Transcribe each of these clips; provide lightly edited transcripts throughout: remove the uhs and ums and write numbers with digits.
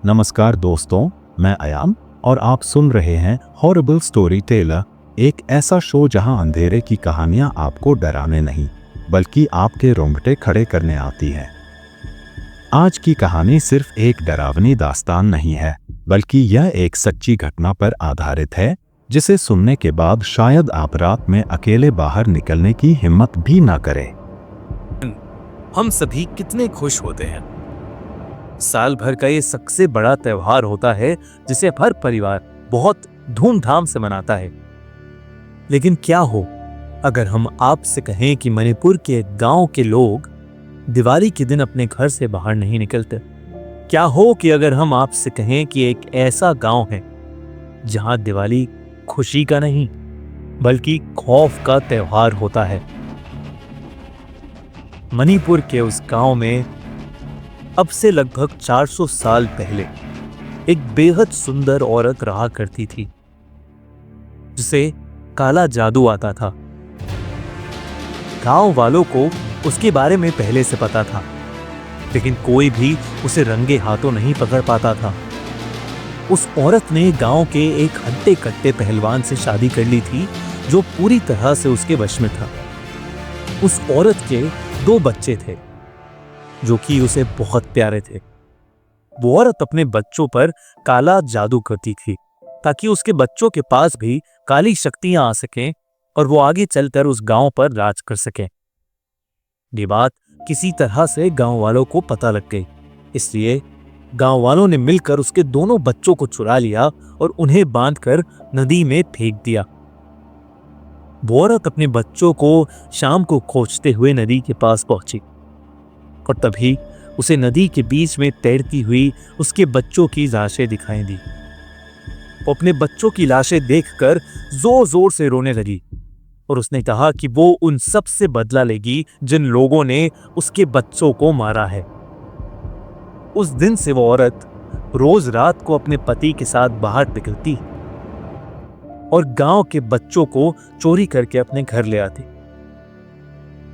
नमस्कार दोस्तों, मैं अयाम और आप सुन रहे हैं हॉरिबल स्टोरी टेलर, एक ऐसा शो जहां अंधेरे की कहानियां आपको डराने नहीं बल्कि आपके रोंगटे खड़े करने आती हैं। आज की कहानी सिर्फ एक डरावनी दास्तान नहीं है, बल्कि यह एक सच्ची घटना पर आधारित है जिसे सुनने के बाद शायद आप रात में अकेले बाहर निकलने की हिम्मत भी ना करें। हम सभी कितने खुश होते हैं। साल भर का ये सबसे बड़ा त्योहार होता है जिसे हर परिवार बहुत धूमधाम से मनाता है। लेकिन क्या हो अगर हम आपसे कहें कि मणिपुर के गांव के लोग दिवाली के दिन अपने घर से बाहर नहीं निकलते? क्या हो कि अगर हम आपसे कहें कि एक ऐसा गांव है जहां दिवाली खुशी का नहीं बल्कि खौफ का त्योहार होता है। मणिपुर के उस गांव में अब से लगभग 400 साल पहले एक बेहद सुंदर औरत रहा करती थी जिसे काला जादू आता था। गांव वालों को उसके बारे में पहले से पता था, लेकिन कोई भी उसे रंगे हाथों नहीं पकड़ पाता था। उस औरत ने गांव के एक हट्टे कट्टे पहलवान से शादी कर ली थी जो पूरी तरह से उसके वश में था। उस औरत के 2 बच्चे थे जो कि उसे बहुत प्यारे थे। वो औरत अपने बच्चों पर काला जादू करती थी ताकि उसके बच्चों के पास भी काली शक्तियां आ सकें और वो आगे चलकर उस गांव पर राज कर सकें। ये बात किसी तरह से गांव वालों को पता लग गई, इसलिए गांव वालों ने मिलकर उसके दोनों बच्चों को चुरा लिया और उन्हें बांधकर नदी में फेंक दिया। वो औरत अपने बच्चों को शाम को खोजते हुए नदी के पास पहुंची और तभी उसे नदी के बीच में तैरती हुई उसके बच्चों की लाशें दिखाई दी। वो अपने बच्चों की लाशें देखकर जोर जोर से रोने लगी और उसने कहा कि वो उन सब से बदला लेगी जिन लोगों ने उसके बच्चों को मारा है। उस दिन से वो औरत रोज रात को अपने पति के साथ बाहर निकलती और गांव के बच्चों को चोरी करके अपने घर ले आती।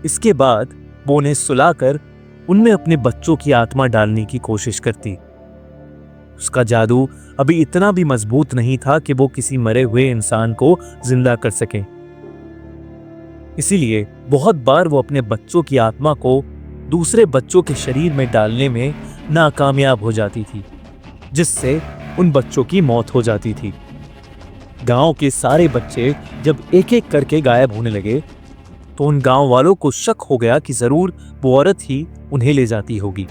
इसके बाद वो उन्हें सुलाकर उनमें अपने बच्चों की आत्मा डालने की कोशिश करती। उसका जादू अभी इतना भी मजबूत नहीं था कि वो किसी मरे हुए इंसान को जिंदा कर सके। इसीलिए बहुत बार वो अपने बच्चों की आत्मा को दूसरे बच्चों के शरीर में डालने में नाकामयाब हो जाती थी, जिससे उन बच्चों की मौत हो जाती थी। गांव के सारे बच्चे जब एक एक करके गायब होने लगे तो उन गांव वालों को शक हो गया कि जरूर वो औरत ही उन्हें ले जाती होगी।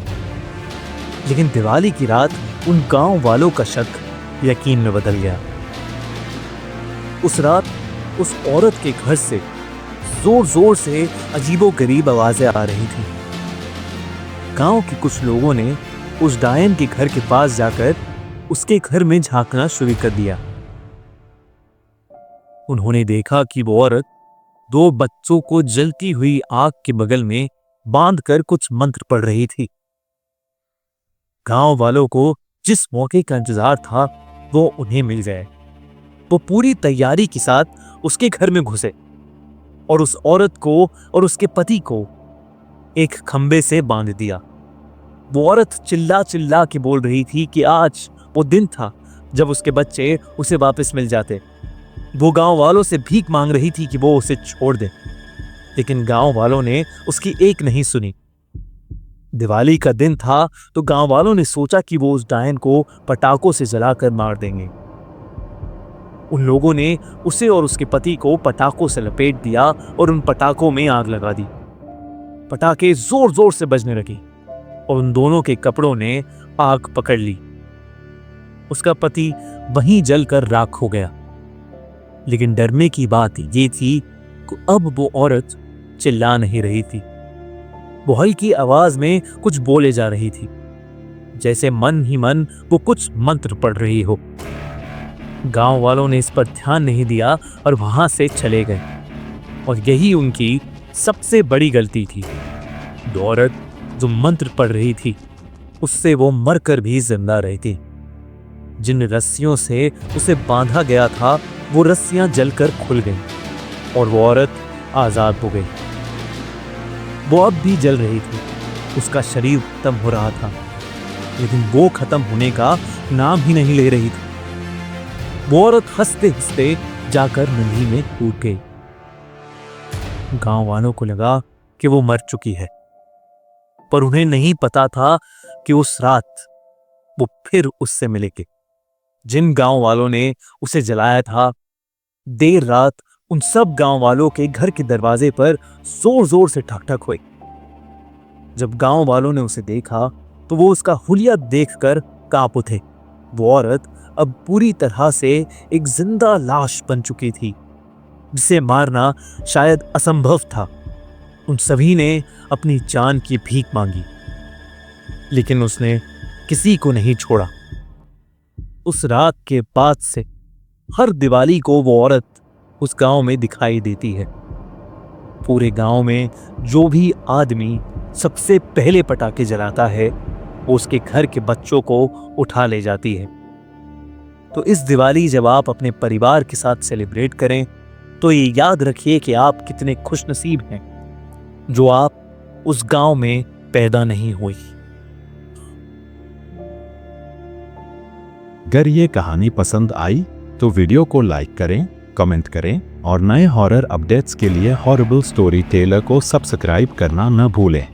लेकिन दिवाली की रात उन गांव वालों का शक यकीन में बदल गया। उस रात उस औरत के घर से जोर जोर से अजीबोगरीब आवाजें आ रही थी। गांव के कुछ लोगों ने उस डायन के घर के पास जाकर उसके घर में झांकना शुरू कर दिया। उन्होंने देखा कि वो औरत 2 बच्चों को जलती हुई आग के बगल में बांधकर कुछ मंत्र पढ़ रही थी। गांव वालों को जिस मौके का इंतजार था वो उन्हें मिल गए। वो पूरी तैयारी के साथ उसके घर में घुसे और उस औरत को और उसके पति को एक खंबे से बांध दिया। वो औरत चिल्ला चिल्ला के बोल रही थी कि आज वो दिन था जब उसके बच्चे उसे वापस मिल जाते। वो गांव वालों से भीख मांग रही थी कि वो उसे छोड़ दे, लेकिन गांव वालों ने उसकी एक नहीं सुनी। दिवाली का दिन था तो गांव वालों ने सोचा कि वो उस डायन को पटाखों से जलाकर मार देंगे। उन लोगों ने उसे और उसके पति को पटाखों से लपेट दिया और उन पटाखों में आग लगा दी। पटाखे जोर जोर से बजने लगे और उन दोनों के कपड़ों ने आग पकड़ ली। उसका पति वहीं जलकर राख हो गया। लेकिन डरने की बात ये थी कि अब वो औरत चिल्ला नहीं रही थी। वो हल्की आवाज में कुछ बोले जा रही थी, जैसे मन ही मन वो कुछ मंत्र पढ़ रही हो। गांव वालों ने इस पर ध्यान नहीं दिया और वहां से चले गए, और यही उनकी सबसे बड़ी गलती थी। वो औरत जो मंत्र पढ़ रही थी उससे वो मरकर भी जिंदा रहती। जिन रस्सियों से उसे बांधा गया था वो रस्सियां जलकर खुल गईं और वो औरत आजाद हो गई। वो अब भी जल रही थी, उसका शरीर उत्तम हो रहा था। लेकिन वो खत्म होने का नाम ही नहीं ले रही थी। वो औरत हंसते हंसते जाकर नदी में कूद गई। गांव वालों को लगा कि वो मर चुकी है, पर उन्हें नहीं पता था कि उस रात वो फिर उससे मिलेंगे। जिन गांव वालों ने उसे जलाया था, देर रात उन सब गांव वालों के घर के दरवाजे पर जोर जोर से ठक ठक हुई। जब गांव वालों ने उसे देखा तो वो उसका हुलिया देखकर कांप उठे। वो औरत अब पूरी तरह से एक जिंदा लाश बन चुकी थी, जिसे मारना शायद असंभव था। उन सभी ने अपनी जान की भीख मांगी, लेकिन उसने किसी को नहीं छोड़ा। उस रात के बाद से हर दिवाली को वो औरत उस गांव में दिखाई देती है। पूरे गांव में जो भी आदमी सबसे पहले पटाखे जलाता है, वो उसके घर के बच्चों को उठा ले जाती है। तो इस दिवाली जब आप अपने परिवार के साथ सेलिब्रेट करें, तो ये याद रखिए कि आप कितने खुशनसीब हैं जो आप उस गांव में पैदा नहीं हुई। अगर ये कहानी पसंद आई तो वीडियो को लाइक करें, कमेंट करें और नए हॉरर अपडेट्स के लिए हॉरिबल स्टोरी टेलर को सब्सक्राइब करना न भूलें।